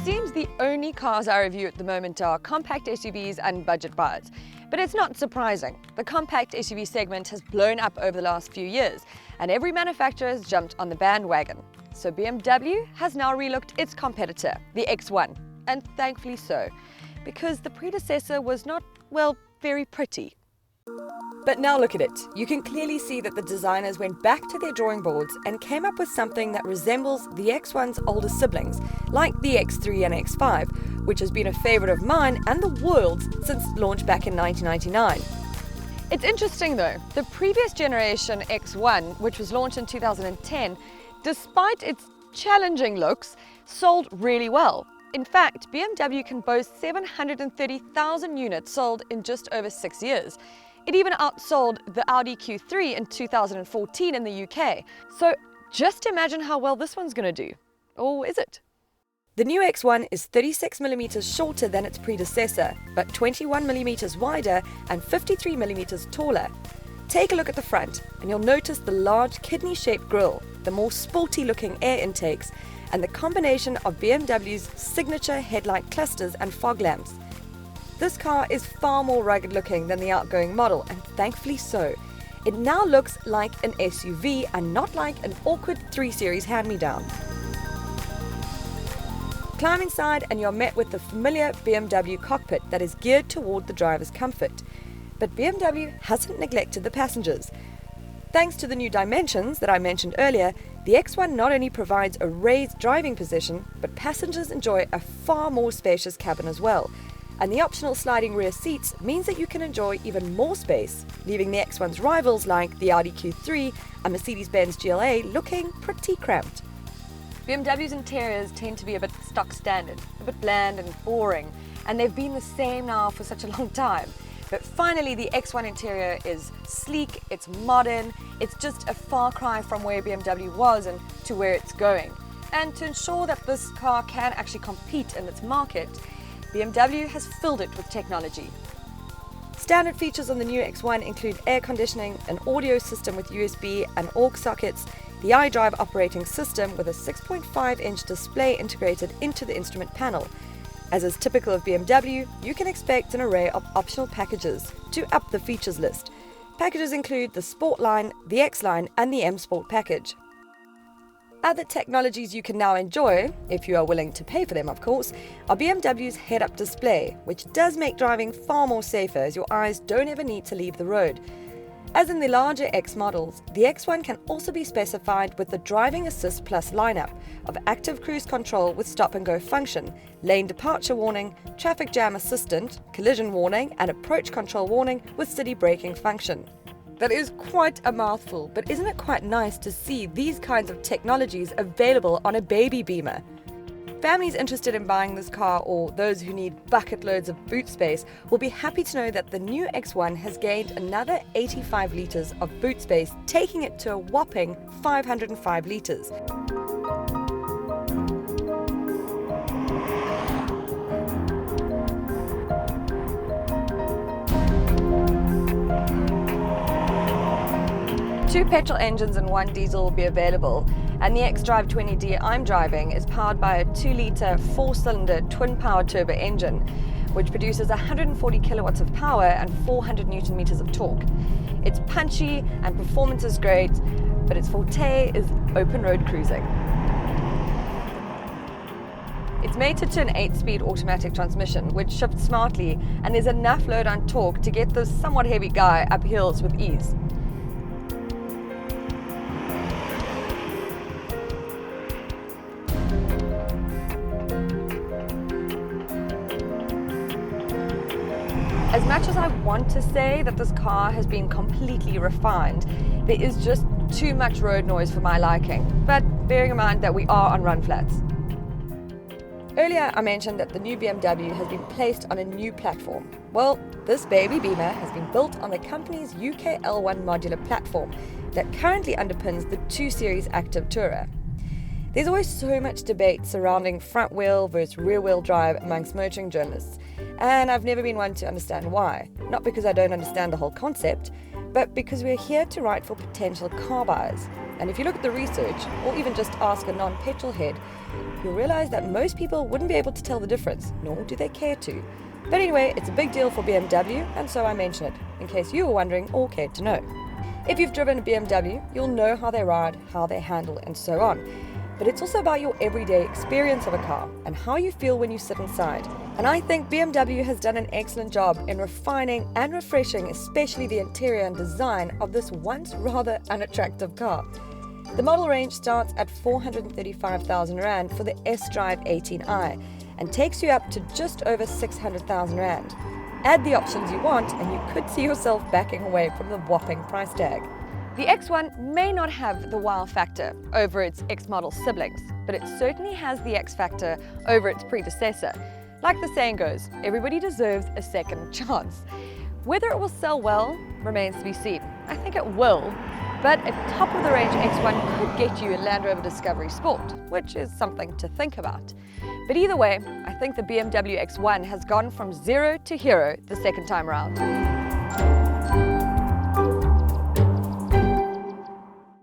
seems the only cars I review at the moment are compact SUVs and budget buys. But it's not surprising. The compact SUV segment has blown up over the last few years, and every manufacturer has jumped on the bandwagon. So BMW has now relooked its competitor, the X1, and thankfully so, because the predecessor was not, well, very pretty. But now look at it. You can clearly see that the designers went back to their drawing boards and came up with something that resembles the X1's older siblings, like the X3 and X5, which has been a favourite of mine and the world's since launch back in 1999. It's interesting though, the previous generation X1, which was launched in 2010, despite its challenging looks, sold really well. In fact, BMW can boast 730,000 units sold in just over 6 years. It even outsold the Audi Q3 in 2014 in the UK. So just imagine how well this one's going to do. Or is it? The new X1 is 36mm shorter than its predecessor, but 21mm wider and 53mm taller. Take a look at the front and you'll notice the large kidney-shaped grille, the more sporty-looking air intakes, and the combination of BMW's signature headlight clusters and fog lamps. This car is far more rugged looking than the outgoing model, and thankfully so. It now looks like an SUV and not like an awkward 3 Series hand-me-down. Climb inside and you're met with the familiar BMW cockpit that is geared toward the driver's comfort. But BMW hasn't neglected the passengers. Thanks to the new dimensions that I mentioned earlier, the X1 not only provides a raised driving position, but passengers enjoy a far more spacious cabin as well. And the optional sliding rear seats means that you can enjoy even more space, leaving the X1's rivals like the Audi Q3 and Mercedes-Benz GLA looking pretty cramped. BMW's interiors tend to be a bit stock standard, a bit bland and boring, and they've been the same now for such a long time. But finally, the X1 interior is sleek, it's modern, it's just a far cry from where BMW was and to where it's going. And to ensure that this car can actually compete in its market, BMW has filled it with technology. Standard features on the new X1 include air conditioning, an audio system with USB and aux sockets, the iDrive operating system with a 6.5-inch display integrated into the instrument panel. As is typical of BMW, you can expect an array of optional packages to up the features list. Packages include the Sport line, the X line and the M Sport package. Other technologies you can now enjoy, if you are willing to pay for them of course, are BMW's head-up display, which does make driving far more safer as your eyes don't ever need to leave the road. As in the larger X models, the X1 can also be specified with the Driving Assist Plus lineup of active cruise control with stop-and-go function, lane departure warning, traffic jam assistant, collision warning and approach control warning with city braking function. That is quite a mouthful, but isn't it quite nice to see these kinds of technologies available on a baby Beamer? Families interested in buying this car or those who need bucket loads of boot space will be happy to know that the new X1 has gained another 85 litres of boot space, taking it to a whopping 505 litres. Two petrol engines and one diesel will be available, and the X-Drive 20D I'm driving is powered by a 2-litre 4-cylinder twin-power turbo engine, which produces 140 kilowatts of power and 400 newton meters of torque. It's punchy and performance is great, but its forte is open road cruising. It's mated to an 8-speed automatic transmission, which shifts smartly, and there's enough load on torque to get this somewhat heavy guy up hills with ease. As much as I want to say that this car has been completely refined, there is just too much road noise for my liking, but bearing in mind that we are on run flats. Earlier I mentioned that the new BMW has been placed on a new platform. Well, this baby Beamer has been built on the company's UK L1 modular platform that currently underpins the 2 Series Active Tourer. There's always so much debate surrounding front wheel versus rear wheel drive amongst motoring journalists, and I've never been one to understand why. Not because I don't understand the whole concept, but because we're here to write for potential car buyers. And if you look at the research, or even just ask a non-petrol head, you'll realize that most people wouldn't be able to tell the difference, nor do they care to. But anyway, it's a big deal for BMW, and so I mention it, in case you were wondering or cared to know. If you've driven a BMW, you'll know how they ride, how they handle, and so on. But it's also about your everyday experience of a car and how you feel when you sit inside. And I think BMW has done an excellent job in refining and refreshing especially the interior and design of this once rather unattractive car. The model range starts at 435,000 Rand for the S-Drive 18i and takes you up to just over 600,000 Rand. Add the options you want and you could see yourself backing away from the whopping price tag. The X1 may not have the wow factor over its X-model siblings, but it certainly has the X factor over its predecessor. Like the saying goes, everybody deserves a second chance. Whether it will sell well remains to be seen. I think it will, but a top-of-the-range X1 could get you a Land Rover Discovery Sport, which is something to think about. But either way, I think the BMW X1 has gone from zero to hero the second time around.